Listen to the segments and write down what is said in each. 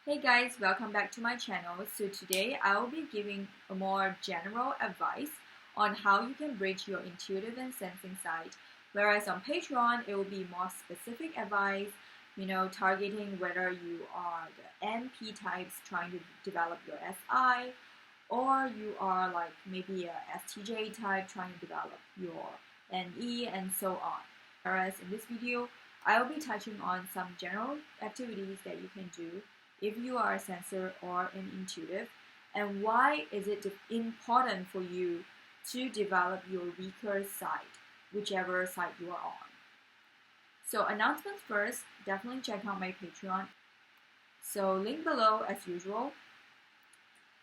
Hey guys, welcome back to my channel. So today I will be giving a more general advice on how you can bridge your intuitive and sensing side. Whereas on Patreon, it will be more specific advice, targeting whether you are the NP types trying to develop your SI, or you are like maybe a STJ type trying to develop your NE and so on. Whereas in this video, I will be touching on some general activities that you can do if you are a sensor or an intuitive, and why is it important for you to develop your weaker side, whichever side you are on. So announcements first, definitely check out my Patreon. So link below as usual.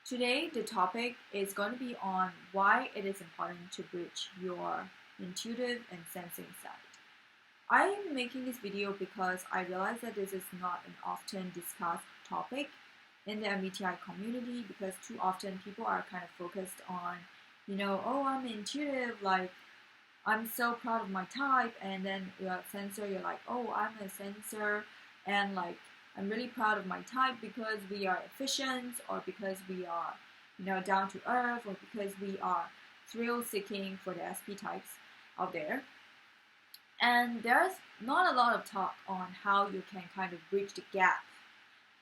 Today the topic is going to be on why it is important to bridge your intuitive and sensing side. I am making this video because I realize that this is not an often discussed topic in the MBTI community, because too often people are kind of focused on, oh, I'm intuitive, like I'm so proud of my type, and then you're a sensor, you're like, oh, I'm a sensor, and like I'm really proud of my type because we are efficient, or because we are, down to earth, or because we are thrill seeking for the SP types out there. And there's not a lot of talk on how you can kind of bridge the gap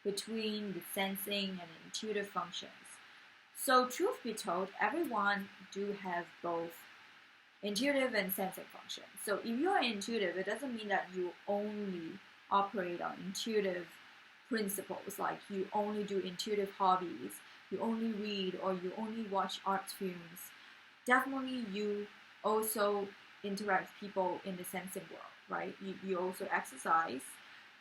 between the sensing and intuitive functions. So truth be told, everyone do have both intuitive and sensing functions. So if you are intuitive, it doesn't mean that you only operate on intuitive principles, like you only do intuitive hobbies, you only read, or you only watch art films. Definitely you also interact with people in the sensing world, right? You also exercise,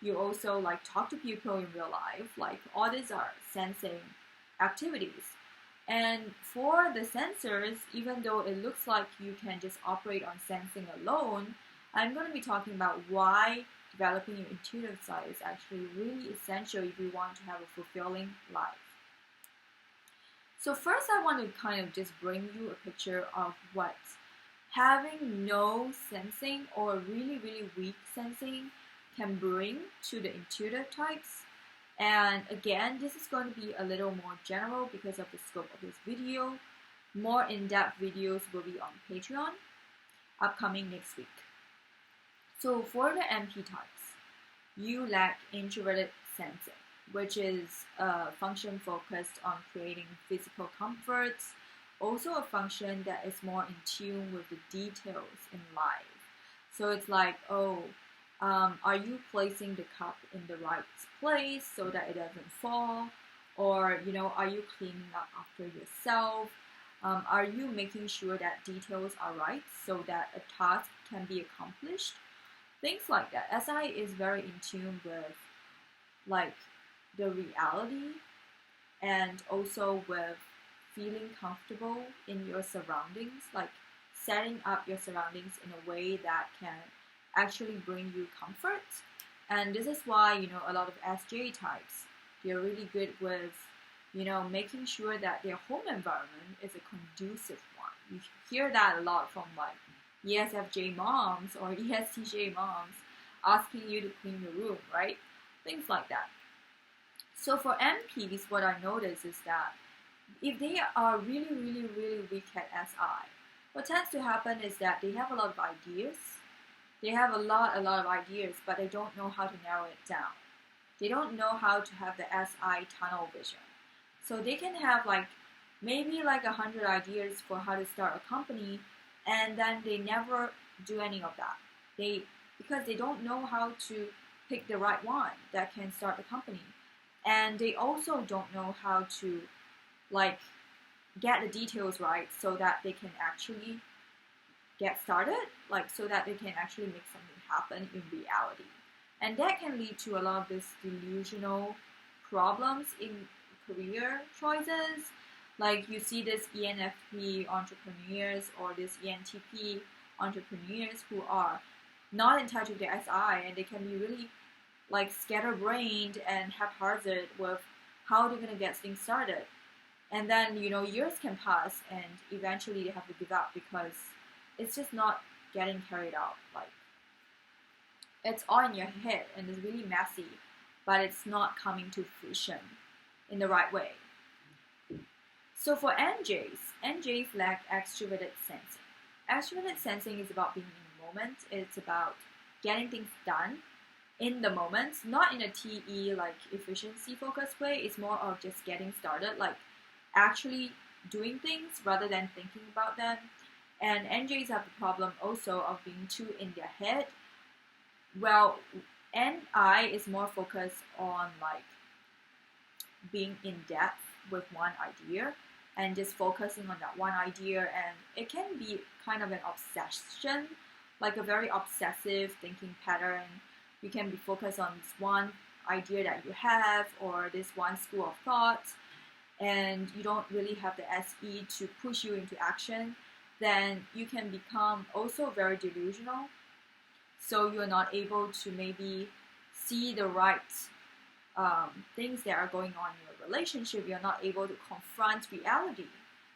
you also like talk to people in real life, like all these are sensing activities. And for the sensors, even though it looks like you can just operate on sensing alone, I'm going to be talking about why developing your intuitive side is actually really essential if you want to have a fulfilling life. So first I want to kind of just bring you a picture of what having no sensing or really weak sensing can bring to the intuitive types. And again, this is going to be a little more general because of the scope of this video. More in-depth videos will be on Patreon, upcoming next week. So for the MP types, you lack introverted sensing, which is a function focused on creating physical comforts, also a function that is more in tune with the details in life. So it's like, are you placing the cup in the right place so that it doesn't fall? Or, are you cleaning up after yourself? Are you making sure that details are right so that a task can be accomplished? Things like that. SI is very in tune with like the reality, and also with feeling comfortable in your surroundings, like setting up your surroundings in a way that can actually bring you comfort. And this is why, a lot of SJ types, they're really good with, making sure that their home environment is a conducive one. You hear that a lot from like ESFJ moms or ESTJ moms asking you to clean your room, right? Things like that. So for MPs, what I notice is that if they are really weak at SI, what tends to happen is that they have a lot of ideas. They have a lot of ideas, but they don't know how to narrow it down. They don't know how to have the SI tunnel vision. So they can have maybe 100 ideas for how to start a company, and then they never do any of that. Because they don't know how to pick the right one that can start the company. And they also don't know how to get the details right so that they can actually get started, so that they can actually make something happen in reality. And that can lead to a lot of these delusional problems in career choices. Like you see this ENFP entrepreneurs or this ENTP entrepreneurs who are not in touch with their SI, and they can be really scatterbrained and haphazard with how they're going to get things started. And then, years can pass and eventually they have to give up because it's just not getting carried out. It's all in your head and it's really messy. but it's not coming to fruition in the right way. So for NJs lack extroverted sensing. Extroverted sensing is about being in the moment. It's about getting things done in the moment, not in a TE like efficiency focused way. It's more of just getting started, like actually doing things rather than thinking about them. And NJs have the problem also of being too in their head. Well, NI is more focused on like being in depth with one idea and just focusing on that one idea, and it can be kind of an obsession, like a very obsessive thinking pattern. You can be focused on this one idea that you have or this one school of thought, and you don't really have the SE to push you into action. Then you can become also very delusional, so you're not able to maybe see the right things that are going on in your relationship. You're not able to confront reality,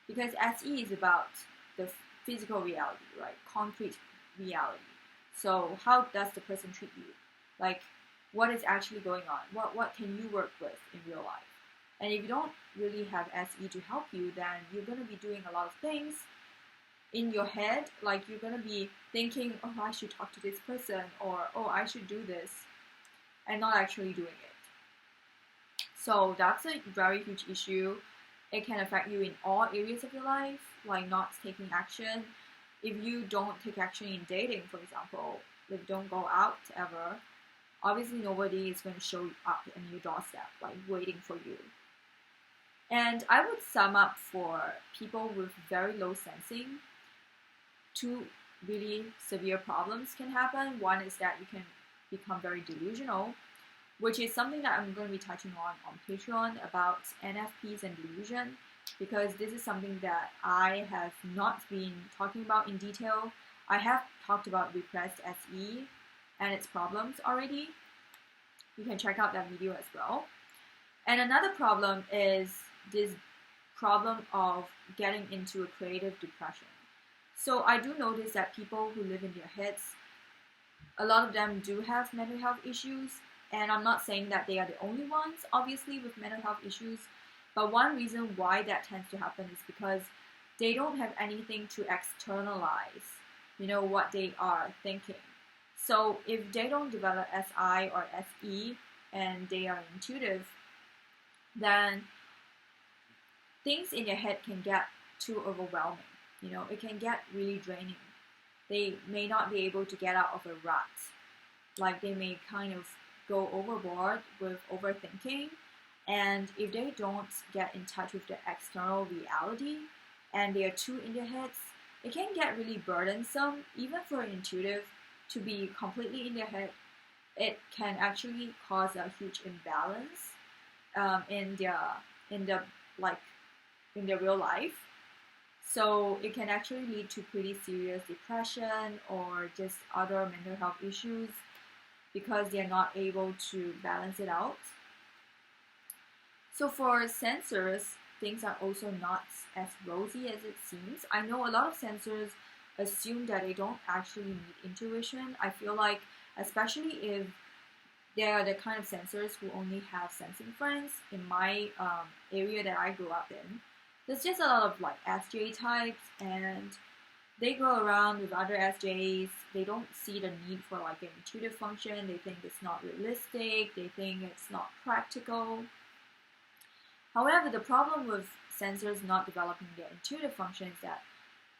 because SE is about the physical reality, right? Concrete reality. So how does the person treat you? Like, what is actually going on? What can you work with in real life? And if you don't really have SE to help you, then you're going to be doing a lot of things in your head. Like, you're going to be thinking, oh, I should talk to this person, or oh, I should do this, and not actually doing it. So that's a very huge issue. It can affect you in all areas of your life, like not taking action. If you don't take action in dating, for example, if you don't go out ever, obviously nobody is going to show up on your doorstep, like waiting for you. And I would sum up for people with very low sensing, two really severe problems can happen. One is that you can become very delusional, which is something that I'm going to be touching on Patreon about NFPs and delusion, because this is something that I have not been talking about in detail. I have talked about repressed SE and its problems already. You can check out that video as well. And another problem is this problem of getting into a creative depression. So I do notice that people who live in their heads, a lot of them do have mental health issues. And I'm not saying that they are the only ones, obviously, with mental health issues. But one reason why that tends to happen is because they don't have anything to externalize, what they are thinking. So if they don't develop SI or SE and they are intuitive, then things in their head can get too overwhelming. It can get really draining. They may not be able to get out of a rut. Like, they may kind of go overboard with overthinking, and if they don't get in touch with the external reality and they are too in their heads, it can get really burdensome. Even for an intuitive to be completely in their head, it can actually cause a huge imbalance in their real life. So it can actually lead to pretty serious depression or just other mental health issues, because they're not able to balance it out. So for sensors, things are also not as rosy as it seems. I know a lot of sensors assume that they don't actually need intuition. I feel like, especially if they are the kind of sensors who only have sensing friends, in my area that I grew up in, there's just a lot of like SJ types, and they go around with other SJs. They don't see the need for like an intuitive function. They think it's not realistic. They think it's not practical. However, the problem with sensors not developing their intuitive function is that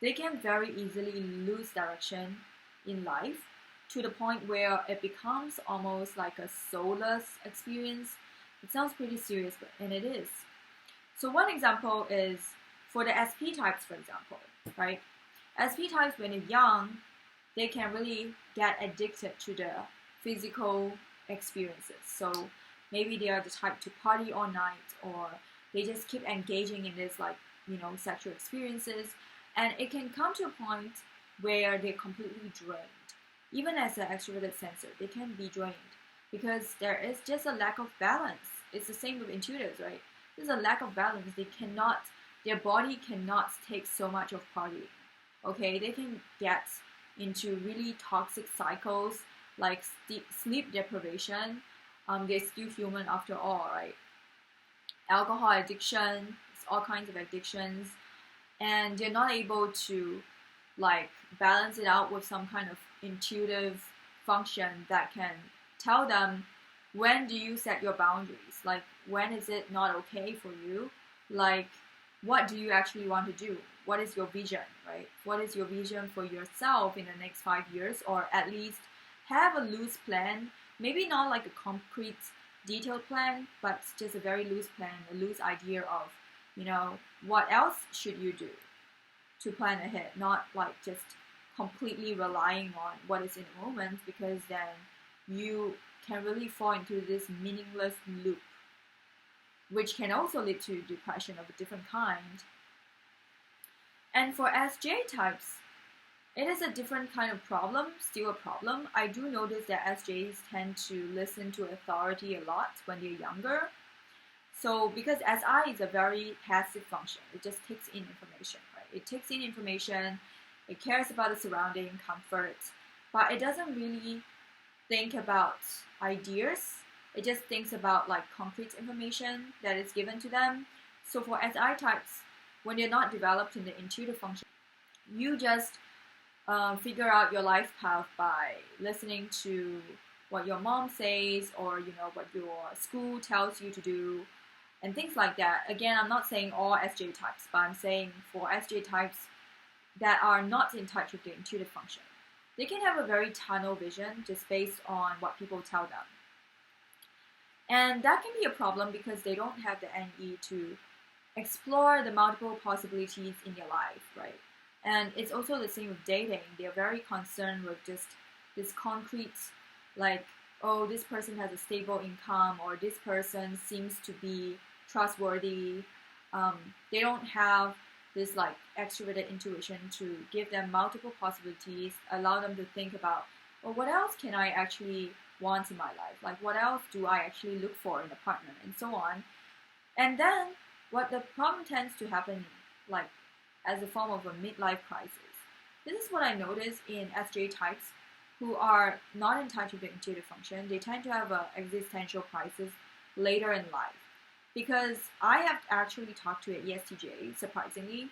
they can very easily lose direction in life, to the point where it becomes almost like a soulless experience. It sounds pretty serious, and it is. So one example is for the SP types, for example, right? SP types, when they're young, they can really get addicted to the physical experiences. So maybe they are the type to party all night, or they just keep engaging in this sexual experiences, and it can come to a point where they're completely drained. Even as an extroverted sensor, they can be drained because there is just a lack of balance. It's the same with intuitives, right? There's a lack of balance. Their body cannot take so much of partying. Okay, they can get into really toxic cycles like sleep deprivation, They're still human after all, right? Alcohol addiction, all kinds of addictions, and they're not able to like balance it out with some kind of intuitive function that can tell them when do you set your boundaries, like when is it not okay for you, like what do you actually want to do, what is your vision, right? What is your vision for yourself in the next 5 years, or at least have a loose plan, maybe not like a concrete detailed plan, but just a very loose plan, a loose idea of, what else should you do to plan ahead, not like just completely relying on what is in the moment, because then you can really fall into this meaningless loop, which can also lead to depression of a different kind. And for SJ types, it is a different kind of problem, still a problem. I do notice that SJs tend to listen to authority a lot when they're younger. So because SI is a very passive function, it just takes in information, right? It takes in information, it cares about the surrounding comfort, but it doesn't really think about ideas. It just thinks about like concrete information that is given to them. So for SI types, when they're not developed in the intuitive function, you just figure out your life path by listening to what your mom says, or what your school tells you to do, and things like that. Again, I'm not saying all SJ types, but I'm saying for SJ types that are not in touch with the intuitive function, they can have a very tunnel vision just based on what people tell them. And that can be a problem because they don't have the NE to explore the multiple possibilities in their life, right? And it's also the same with dating. They're very concerned with just this concrete, like, oh, this person has a stable income, or this person seems to be trustworthy. They don't have this like extroverted intuition to give them multiple possibilities, allow them to think about, well, what else can I actually want in my life? Like, what else do I actually look for in a partner, and so on. And then what the problem tends to happen, like, as a form of a midlife crisis. This is what I notice in SJ types who are not in touch with the intuitive function. They tend to have an existential crisis later in life. Because I have actually talked to an ESTJ, surprisingly,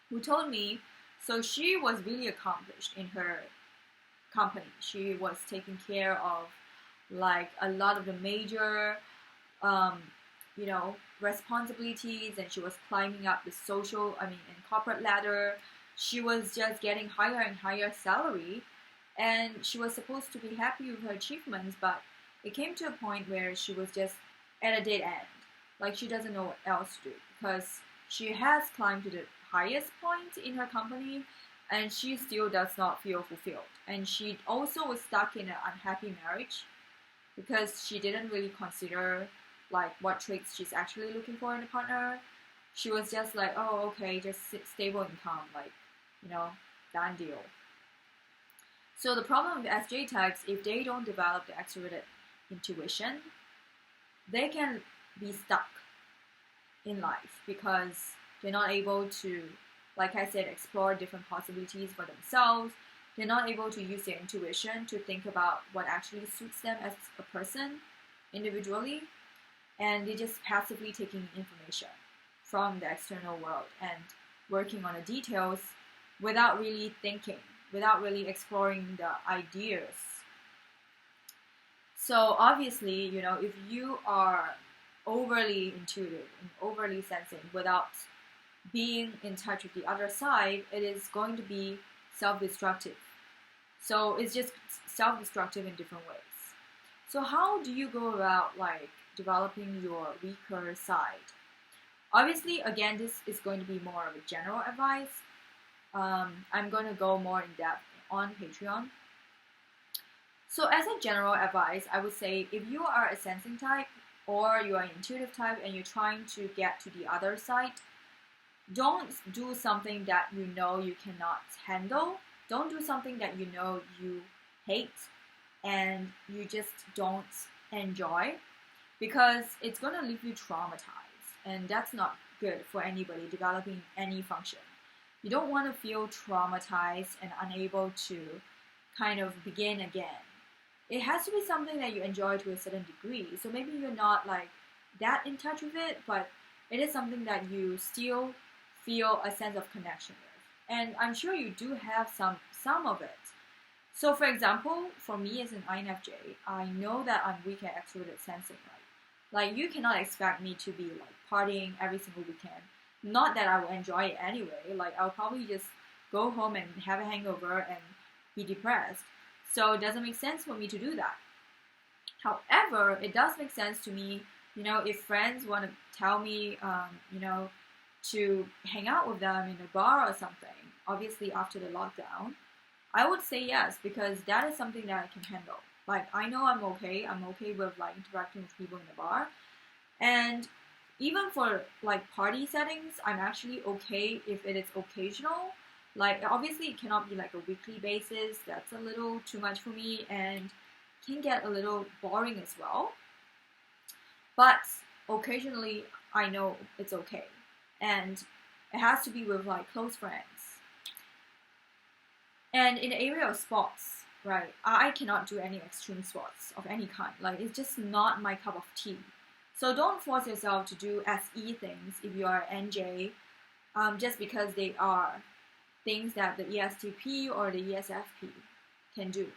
who told me, so she was really accomplished in her company. She was taking care of like a lot of the major, responsibilities, and she was climbing up the and corporate ladder. She was just getting higher and higher salary, and she was supposed to be happy with her achievements, but it came to a point where she was just at a dead end. Like, she doesn't know what else to do, because she has climbed to the highest point in her company, and she still does not feel fulfilled. And she also was stuck in an unhappy marriage because she didn't really consider like what traits she's actually looking for in a partner. She was just like, oh, okay, just stable income, like, done deal. So the problem with SJ types, if they don't develop the extroverted intuition, they can be stuck in life because they're not able to, like I said, explore different possibilities for themselves. They're not able to use their intuition to think about what actually suits them as a person individually, and they're just passively taking information from the external world and working on the details without really thinking, without really exploring the ideas. So obviously, if you are overly intuitive and overly sensing without being in touch with the other side, it is going to be self-destructive. So it's just self-destructive in different ways. So how do you go about like developing your weaker side? Obviously, again, this is going to be more of a general advice. I'm going to go more in depth on Patreon. So as a general advice, I would say if you are a sensing type or you are an intuitive type and you're trying to get to the other side, don't do something that you know you cannot handle. Don't do something that you know you hate and you just don't enjoy, because it's going to leave you traumatized, and that's not good for anybody developing any function. You don't want to feel traumatized and unable to kind of begin again. it has to be something that you enjoy to a certain degree. So maybe you're not like that in touch with it, but it is something that you still feel a sense of connection with. And I'm sure you do have some of it. So for example, for me as an INFJ, I know that I'm weak at extroverted sensing, right? Like you cannot expect me to be like partying every single weekend. Not that I will enjoy it anyway. Like I'll probably just go home and have a hangover and be depressed. So it doesn't make sense for me to do that. However, it does make sense to me, if friends want to tell me, to hang out with them in a bar or something, obviously after the lockdown, I would say yes, because that is something that I can handle. Like, I know I'm okay with like interacting with people in the bar. And even for like party settings, I'm actually okay if it is occasional. Like, obviously it cannot be like a weekly basis. That's a little too much for me and can get a little boring as well. But occasionally I know it's okay. And it has to be with like close friends. And in the area of sports, right, I cannot do any extreme sports of any kind. Like, it's just not my cup of tea. So don't force yourself to do SE things if you are NJ, just because they are things that the ESTP or the ESFP can do.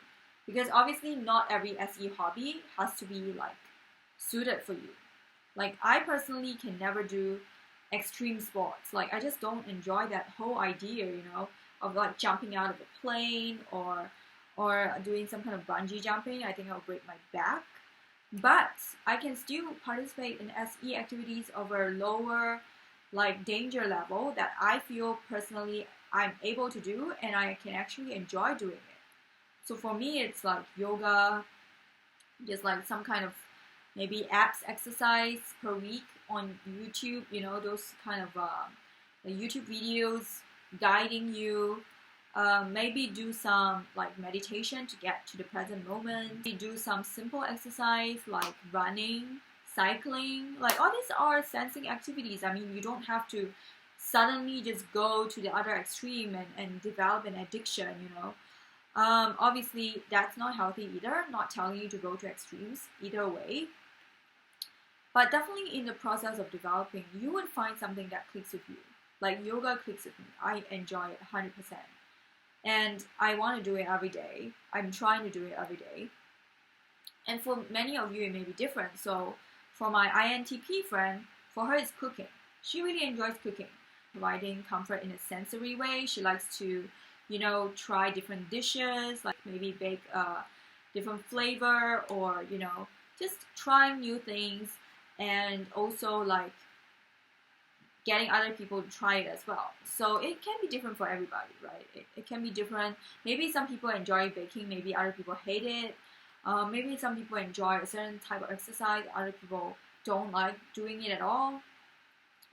Because obviously not every SE hobby has to be like suited for you. Like, I personally can never do extreme sports. Like, I just don't enjoy that whole idea, of like jumping out of a plane or doing some kind of bungee jumping. I think I'll break my back. But I can still participate in SE activities of a lower like danger level that I feel personally I'm able to do and I can actually enjoy doing it. So for me, it's like yoga, just like some kind of maybe abs exercise per week on YouTube, those kind of the YouTube videos guiding you. Maybe do some like meditation to get to the present moment. Maybe do some simple exercise like running, cycling. Like, all these are sensing activities. I mean, you don't have to suddenly just go to the other extreme and develop an addiction, Obviously, that's not healthy either. Not telling you to go to extremes either way. But definitely in the process of developing, you would find something that clicks with you. Like, yoga clicks with me. I enjoy it 100%. And I want to do it every day. I'm trying to do it every day. And for many of you, it may be different. So for my INTP friend, for her, it's cooking. She really enjoys cooking, providing comfort in a sensory way. She likes to, try different dishes, like maybe bake a different flavor or, just trying new things. And also like getting other people to try it as well. So it can be different for everybody, right? It can be different. Maybe some people enjoy baking, maybe other people hate it. Maybe some people enjoy a certain type of exercise, other people don't like doing it at all.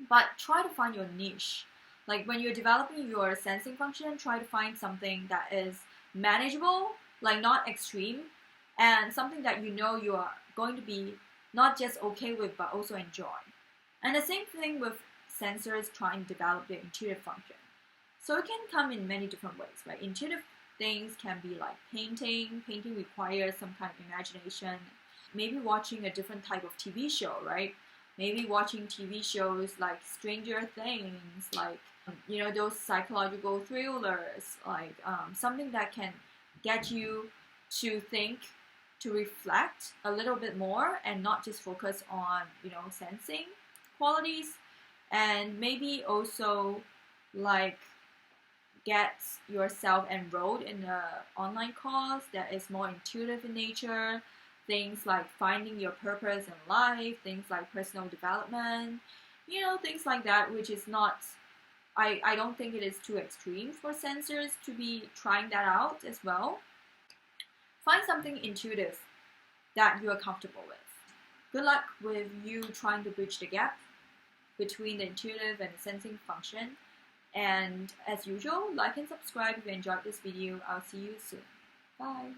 But try to find your niche. Like, when you're developing your sensing function, try to find something that is manageable, like not extreme, and something that you are going to be not just okay with, but also enjoy. And the same thing with sensors trying to develop their intuitive function. So it can come in many different ways, right? Intuitive things can be like painting. Painting requires some kind of imagination. Maybe watching a different type of TV show, right? Maybe watching TV shows like Stranger Things, like, those psychological thrillers, like something that can get you to think, to reflect a little bit more and not just focus on, sensing qualities. And maybe also like get yourself enrolled in an online course that is more intuitive in nature. Things like finding your purpose in life, things like personal development, things like that, which is not, I don't think it is too extreme for sensors to be trying that out as well. Find something intuitive that you are comfortable with. Good luck with you trying to bridge the gap between the intuitive and the sensing function. And as usual, like and subscribe if you enjoyed this video. I'll see you soon. Bye.